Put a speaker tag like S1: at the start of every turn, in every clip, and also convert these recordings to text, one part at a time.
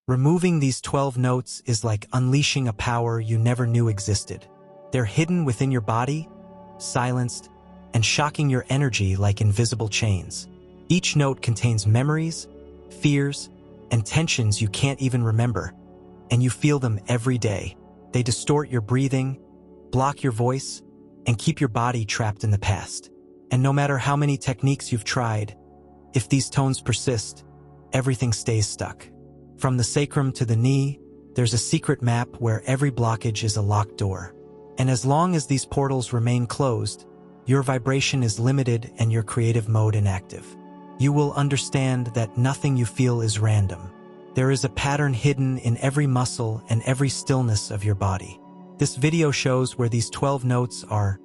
S1: Removing these 12 notes is like unleashing a power you never knew existed. They're hidden within your body, silenced, and shocking your energy like invisible chains. Each note contains memories, fears, and tensions you can't even remember, and you feel them every day. They distort your breathing, block your voice, and keep your body trapped in the past. And no matter how many techniques you've tried, if these tones persist, everything stays stuck. From the sacrum to the knee, there's a secret map where every blockage is a locked door. And as long as these portals remain closed, your vibration is limited and your creative mode inactive. You will understand that nothing you feel is random. There is a pattern hidden in every muscle and every stillness of your body. This video shows where these 12 notes are,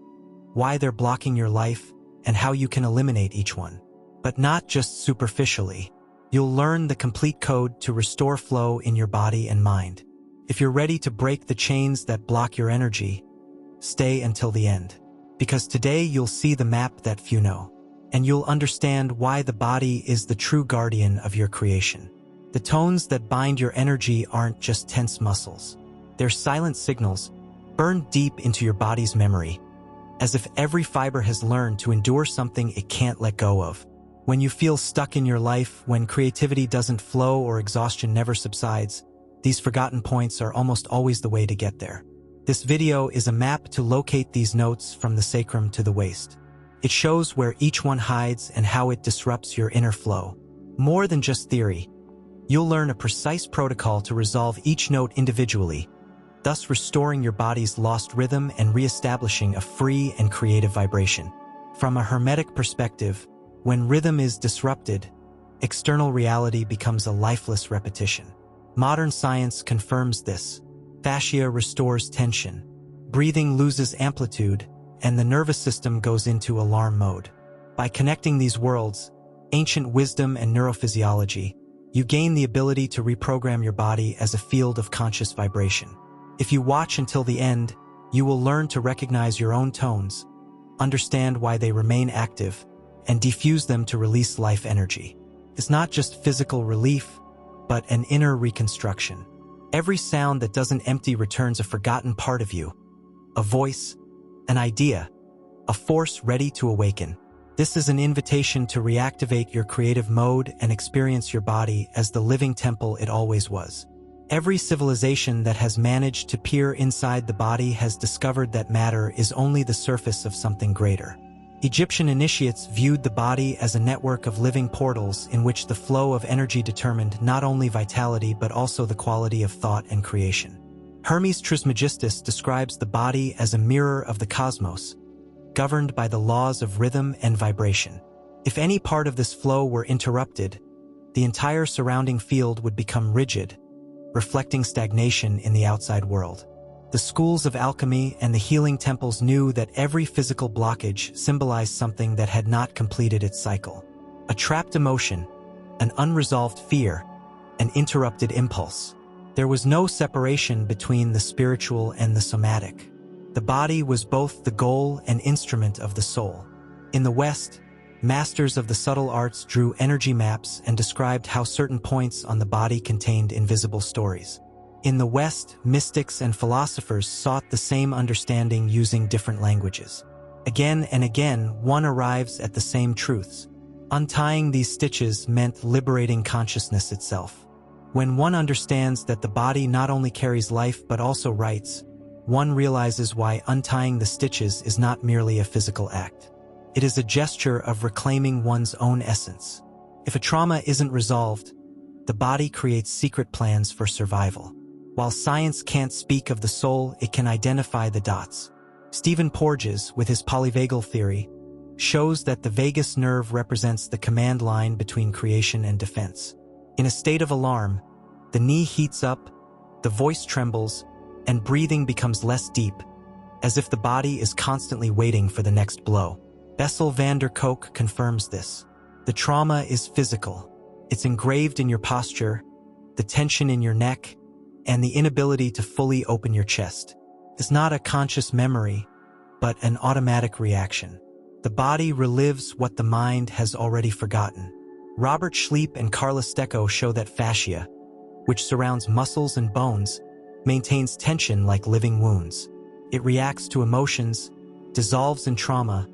S1: why they're blocking your life, and how you can eliminate each one. But not just superficially. You'll learn the complete code to restore flow in your body and mind. If you're ready to break the chains that block your energy, stay until the end. Because today you'll see the map that few know. And you'll understand why the body is the true guardian of your creation. The tones that bind your energy aren't just tense muscles. They're silent signals, burned deep into your body's memory, as if every fiber has learned to endure something it can't let go of. When you feel stuck in your life, when creativity doesn't flow or exhaustion never subsides, these forgotten points are almost always the way to get there. This video is a map to locate these notes from the sacrum to the waist. It shows where each one hides and how it disrupts your inner flow. More than just theory, you'll learn a precise protocol to resolve each note individually, thus restoring your body's lost rhythm and reestablishing a free and creative vibration. From a hermetic perspective, when rhythm is disrupted, external reality becomes a lifeless repetition. Modern science confirms this. Fascia restores tension, breathing loses amplitude, and the nervous system goes into alarm mode. By connecting these worlds, ancient wisdom and neurophysiology, you gain the ability to reprogram your body as a field of conscious vibration. If you watch until the end, you will learn to recognize your own tones, understand why they remain active, and diffuse them to release life energy. It's not just physical relief, but an inner reconstruction. Every sound that doesn't empty returns a forgotten part of you, a voice, an idea, a force ready to awaken. This is an invitation to reactivate your creative mode and experience your body as the living temple it always was. Every civilization that has managed to peer inside the body has discovered that matter is only the surface of something greater. Egyptian initiates viewed the body as a network of living portals in which the flow of energy determined not only vitality but also the quality of thought and creation. Hermes Trismegistus describes the body as a mirror of the cosmos, governed by the laws of rhythm and vibration. If any part of this flow were interrupted, the entire surrounding field would become rigid, reflecting stagnation in the outside world. The schools of alchemy and the healing temples knew that every physical blockage symbolized something that had not completed its cycle. A trapped emotion, an unresolved fear, an interrupted impulse. There was no separation between the spiritual and the somatic. The body was both the goal and instrument of the soul. In the West, masters of the subtle arts drew energy maps and described how certain points on the body contained invisible stories. In the West, mystics and philosophers sought the same understanding using different languages. Again and again, one arrives at the same truths. Untying these stitches meant liberating consciousness itself. When one understands that the body not only carries life but also rights, one realizes why untying the stitches is not merely a physical act. It is a gesture of reclaiming one's own essence. If a trauma isn't resolved, the body creates secret plans for survival. While science can't speak of the soul, it can identify the dots. Stephen Porges, with his polyvagal theory, shows that the vagus nerve represents the command line between creation and defense. In a state of alarm, the knee heats up, the voice trembles, and breathing becomes less deep, as if the body is constantly waiting for the next blow. Bessel van der Kolk confirms this. The trauma is physical. It's engraved in your posture, the tension in your neck, and the inability to fully open your chest. It's not a conscious memory, but an automatic reaction. The body relives what the mind has already forgotten. Robert Schlepp and Carla Stecco show that fascia, which surrounds muscles and bones, maintains tension like living wounds. It reacts to emotions, dissolves in trauma,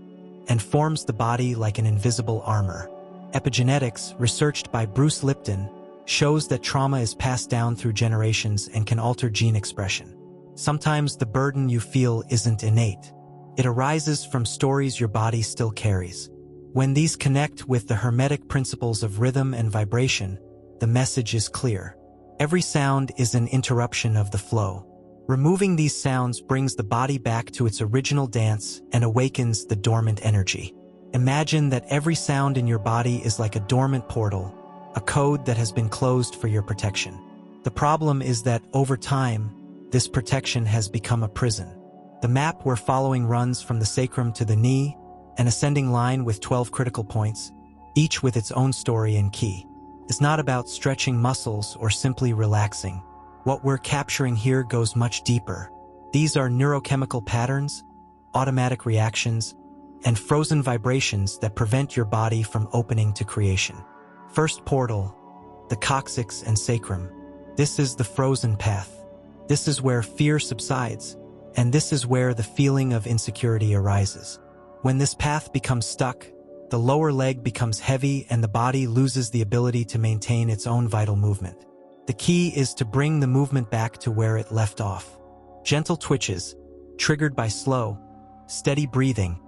S1: and forms the body like an invisible armor. Epigenetics, researched by Bruce Lipton, shows that trauma is passed down through generations and can alter gene expression. Sometimes the burden you feel isn't innate. It arises from stories your body still carries. When these connect with the hermetic principles of rhythm and vibration, the message is clear. Every sound is an interruption of the flow. Removing these sounds brings the body back to its original dance and awakens the dormant energy. Imagine that every sound in your body is like a dormant portal, a code that has been closed for your protection. The problem is that, over time, this protection has become a prison. The map we're following runs from the sacrum to the knee, an ascending line with 12 critical points, each with its own story and key. It's not about stretching muscles or simply relaxing. What we're capturing here goes much deeper. These are neurochemical patterns, automatic reactions, and frozen vibrations that prevent your body from opening to creation. First portal, the coccyx and sacrum. This is the frozen path. This is where fear subsides, and this is where the feeling of insecurity arises. When this path becomes stuck, the lower leg becomes heavy and the body loses the ability to maintain its own vital movement. The key is to bring the movement back to where it left off. Gentle twitches, triggered by slow, steady breathing,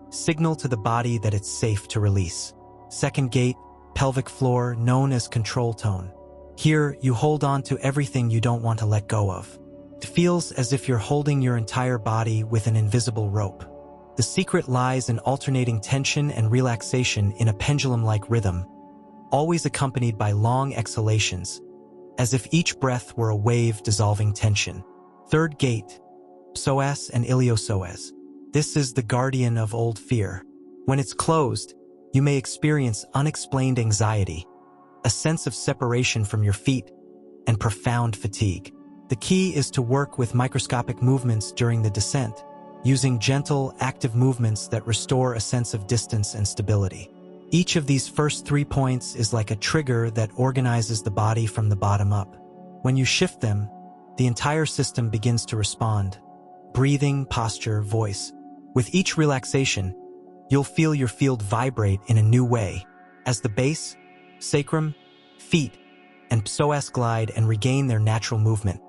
S1: signal to the body that it's safe to release. Second gate, pelvic floor, known as control tone. Here, you hold on to everything you don't want to let go of. It feels as if you're holding your entire body with an invisible rope. The secret lies in alternating tension and relaxation in a pendulum-like rhythm, always accompanied by long exhalations, as if each breath were a wave dissolving tension. Third gate, psoas and iliopsoas. This is the guardian of old fear. When it's closed, you may experience unexplained anxiety, a sense of separation from your feet, and profound fatigue. The key is to work with microscopic movements during the descent, using gentle, active movements that restore a sense of distance and stability. Each of these first 3 points is like a trigger that organizes the body from the bottom up. When you shift them, the entire system begins to respond. Breathing, posture, voice. With each relaxation, you'll feel your field vibrate in a new way, as the base, sacrum, feet, and psoas glide and regain their natural movement.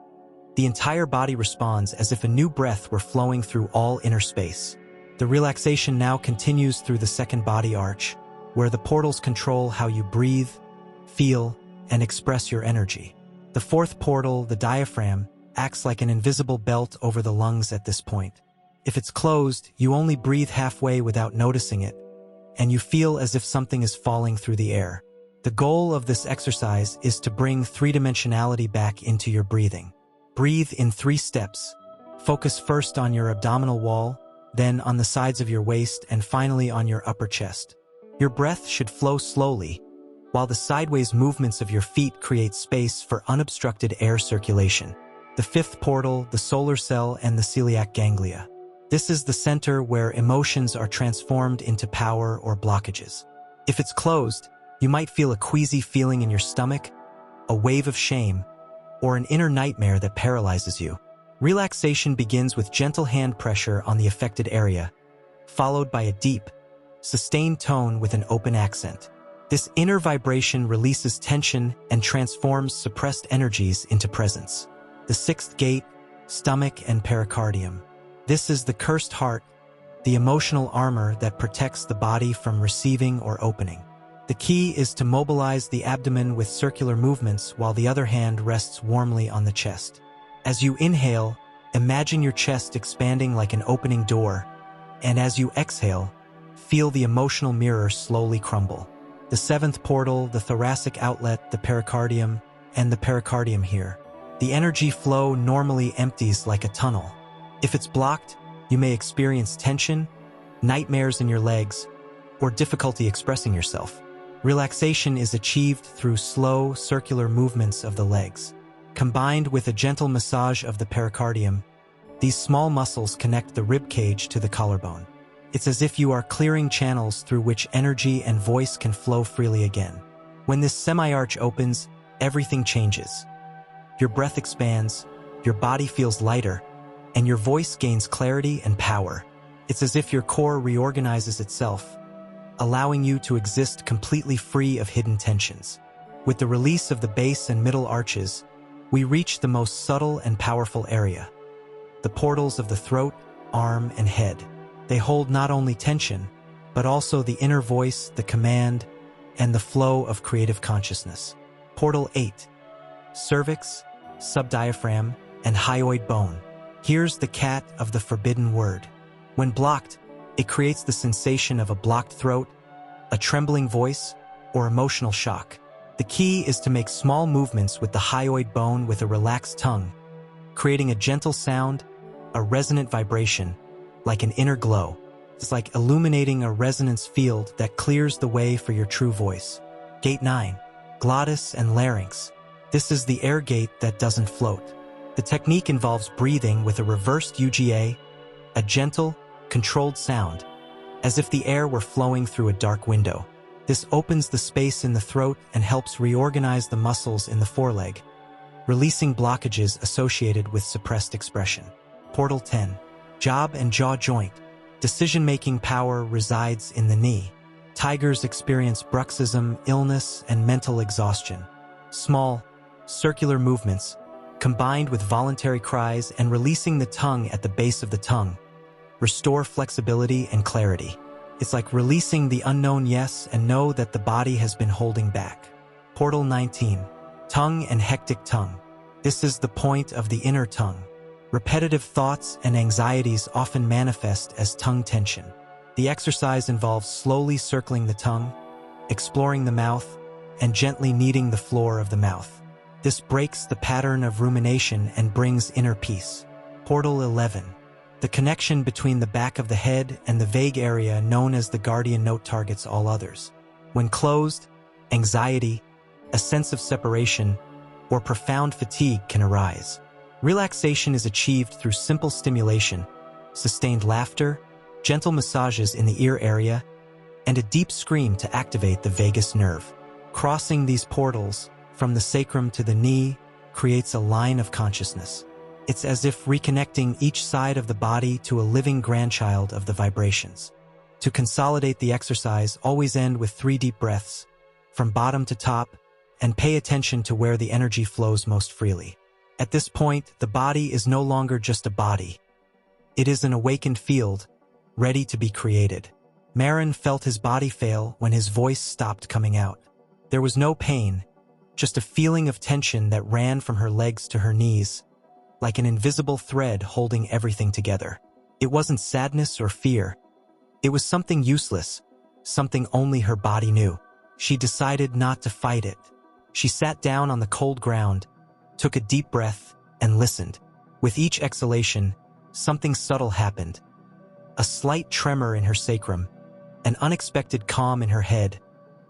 S1: The entire body responds as if a new breath were flowing through all inner space. The relaxation now continues through the second body arch, where the portals control how you breathe, feel, and express your energy. The fourth portal, the diaphragm, acts like an invisible belt over the lungs at this point. If it's closed, you only breathe halfway without noticing it, and you feel as if something is falling through the air. The goal of this exercise is to bring three-dimensionality back into your breathing. Breathe in 3 steps. Focus first on your abdominal wall, then on the sides of your waist, and finally on your upper chest. Your breath should flow slowly, while the sideways movements of your feet create space for unobstructed air circulation. The fifth portal, the solar cell and the celiac ganglia. This is the center where emotions are transformed into power or blockages. If it's closed, you might feel a queasy feeling in your stomach, a wave of shame, or an inner nightmare that paralyzes you. Relaxation begins with gentle hand pressure on the affected area, followed by a deep, sustained tone with an open accent. This inner vibration releases tension and transforms suppressed energies into presence. The sixth gate, stomach and pericardium. This is the cursed heart, the emotional armor that protects the body from receiving or opening. The key is to mobilize the abdomen with circular movements while the other hand rests warmly on the chest. As you inhale, imagine your chest expanding like an opening door, and as you exhale, feel the emotional mirror slowly crumble. The seventh portal, the thoracic outlet, the pericardium, and the pericardium here. The energy flow normally empties like a tunnel. If it's blocked, you may experience tension, nightmares in your legs, or difficulty expressing yourself. Relaxation is achieved through slow, circular movements of the legs. Combined with a gentle massage of the pericardium, these small muscles connect the rib cage to the collarbone. It's as if you are clearing channels through which energy and voice can flow freely again. When this semi-arch opens, everything changes. Your breath expands, your body feels lighter, and your voice gains clarity and power. It's as if your core reorganizes itself, allowing you to exist completely free of hidden tensions. With the release of the base and middle arches, we reach the most subtle and powerful area, the portals of the throat, arm, and head. They hold not only tension, but also the inner voice, the command, and the flow of creative consciousness. Portal 8. Cervix, subdiaphragm, and hyoid bone. Here's the cat of the forbidden word. When blocked, it creates the sensation of a blocked throat, a trembling voice, or emotional shock. The key is to make small movements with the hyoid bone with a relaxed tongue, creating a gentle sound, a resonant vibration, like an inner glow. It's like illuminating a resonance field that clears the way for your true voice. Gate 9. Glottis and larynx. This is the air gate that doesn't float. The technique involves breathing with a reversed UGA, a gentle, controlled sound, as if the air were flowing through a dark window. This opens the space in the throat and helps reorganize the muscles in the foreleg, releasing blockages associated with suppressed expression. Portal 10. Jaw and jaw joint. Decision-making power resides in the knee. Tigers experience bruxism, illness, and mental exhaustion. Small, circular movements, combined with voluntary cries and releasing the tongue at the base of the tongue, restore flexibility and clarity. It's like releasing the unknown yes and know that the body has been holding back. Portal 19. Tongue and hectic tongue. This is the point of the inner tongue. Repetitive thoughts and anxieties often manifest as tongue tension. The exercise involves slowly circling the tongue, exploring the mouth, and gently kneading the floor of the mouth. This breaks the pattern of rumination and brings inner peace. Portal 11. The connection between the back of the head and the vague area known as the guardian note targets all others. When closed, anxiety, a sense of separation, or profound fatigue can arise. Relaxation is achieved through simple stimulation, sustained laughter, gentle massages in the ear area, and a deep scream to activate the vagus nerve. Crossing these portals, from the sacrum to the knee, creates a line of consciousness. It's as if reconnecting each side of the body to a living grandchild of the vibrations. To consolidate the exercise, always end with 3 deep breaths, from bottom to top, and pay attention to where the energy flows most freely. At this point, the body is no longer just a body. It is an awakened field, ready to be created. Marin felt his body fail when his voice stopped coming out. There was no pain, just a feeling of tension that ran from her legs to her knees, like an invisible thread holding everything together. It wasn't sadness or fear. It was something useless, something only her body knew. She decided not to fight it. She sat down on the cold ground, took a deep breath, and listened. With each exhalation, something subtle happened. A slight tremor in her sacrum, an unexpected calm in her head,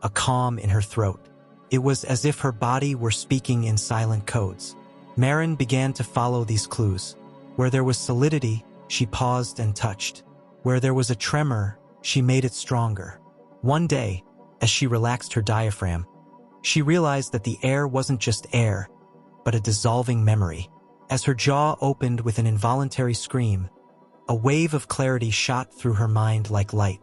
S1: a calm in her throat. It was as if her body were speaking in silent codes. Marin began to follow these clues. Where there was solidity, she paused and touched. Where there was a tremor, she made it stronger. One day, as she relaxed her diaphragm, she realized that the air wasn't just air, but a dissolving memory. As her jaw opened with an involuntary scream, a wave of clarity shot through her mind like light.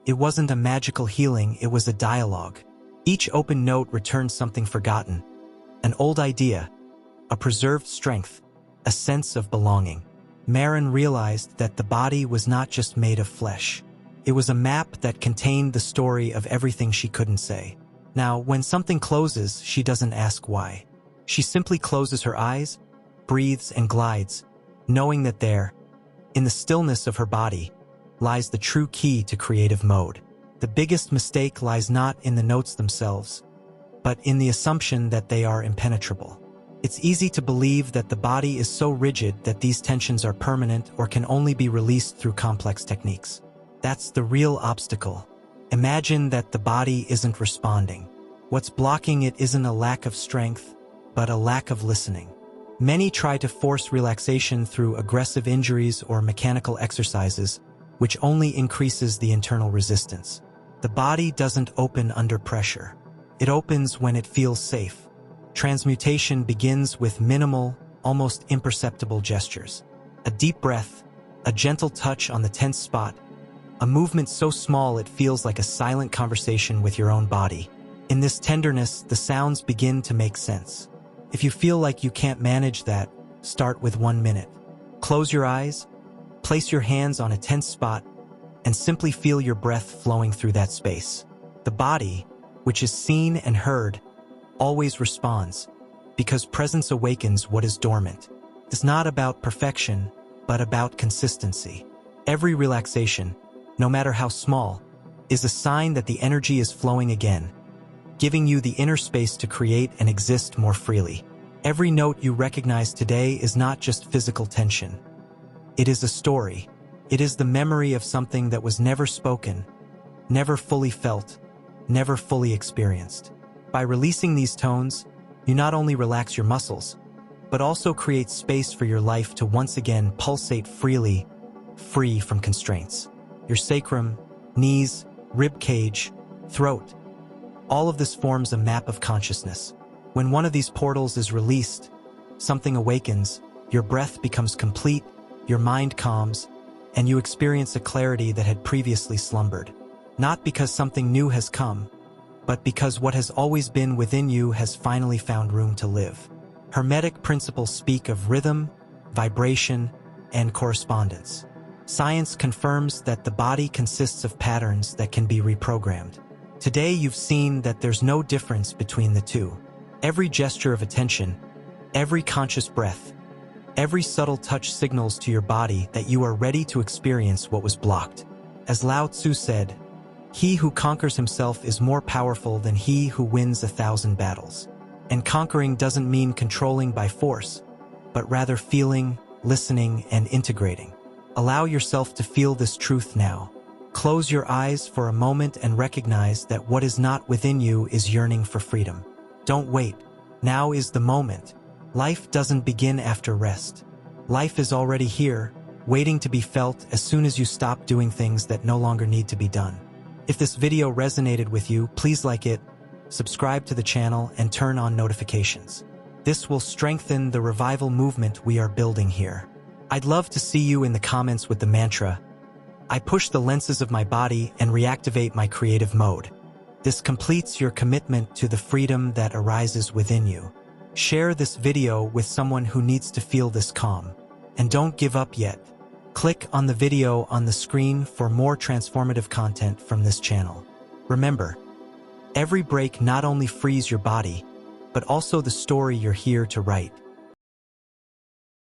S1: It wasn't a magical healing, it was a dialogue. Each open note returned something forgotten, an old idea, a preserved strength, a sense of belonging. Marin realized that the body was not just made of flesh. It was a map that contained the story of everything she couldn't say. Now, when something closes, she doesn't ask why. She simply closes her eyes, breathes, and glides, knowing that there, in the stillness of her body, lies the true key to creative mode. The biggest mistake lies not in the notes themselves, but in the assumption that they are impenetrable. It's easy to believe that the body is so rigid that these tensions are permanent or can only be released through complex techniques. That's the real obstacle. Imagine that the body isn't responding. What's blocking it isn't a lack of strength, but a lack of listening. Many try to force relaxation through aggressive injuries or mechanical exercises, which only increases the internal resistance. The body doesn't open under pressure. It opens when it feels safe. Transmutation begins with minimal, almost imperceptible gestures. A deep breath, a gentle touch on the tense spot, a movement so small it feels like a silent conversation with your own body. In this tenderness, the sounds begin to make sense. If you feel like you can't manage that, start with 1 minute. Close your eyes, place your hands on a tense spot, and simply feel your breath flowing through that space. The body, which is seen and heard, always responds, because presence awakens what is dormant. It's not about perfection, but about consistency. Every relaxation, no matter how small, is a sign that the energy is flowing again, giving you the inner space to create and exist more freely. Every note you recognize today is not just physical tension. It is a story. It is the memory of something that was never spoken, never fully felt, never fully experienced. By releasing these tones, you not only relax your muscles, but also create space for your life to once again pulsate freely, free from constraints. Your sacrum, knees, rib cage, throat, all of this forms a map of consciousness. When one of these portals is released, something awakens, your breath becomes complete, your mind calms, and you experience a clarity that had previously slumbered. Not because something new has come, but because what has always been within you has finally found room to live. Hermetic principles speak of rhythm, vibration, and correspondence. Science confirms that the body consists of patterns that can be reprogrammed. Today you've seen that there's no difference between the two. Every gesture of attention, every conscious breath, every subtle touch signals to your body that you are ready to experience what was blocked. As Lao Tzu said, "He who conquers himself is more powerful than he who wins 1,000 battles." And conquering doesn't mean controlling by force, but rather feeling, listening, and integrating. Allow yourself to feel this truth now. Close your eyes for a moment and recognize that what is not within you is yearning for freedom. Don't wait. Now is the moment. Life doesn't begin after rest. Life is already here, waiting to be felt as soon as you stop doing things that no longer need to be done. If this video resonated with you, please like it, subscribe to the channel, and turn on notifications. This will strengthen the revival movement we are building here. I'd love to see you in the comments with the mantra, "I push the lenses of my body and reactivate my creative mode." This completes your commitment to the freedom that arises within you. Share this video with someone who needs to feel this calm. And don't give up yet. Click on the video on the screen for more transformative content from this channel. Remember, every break not only frees your body, but also the story you're here to write.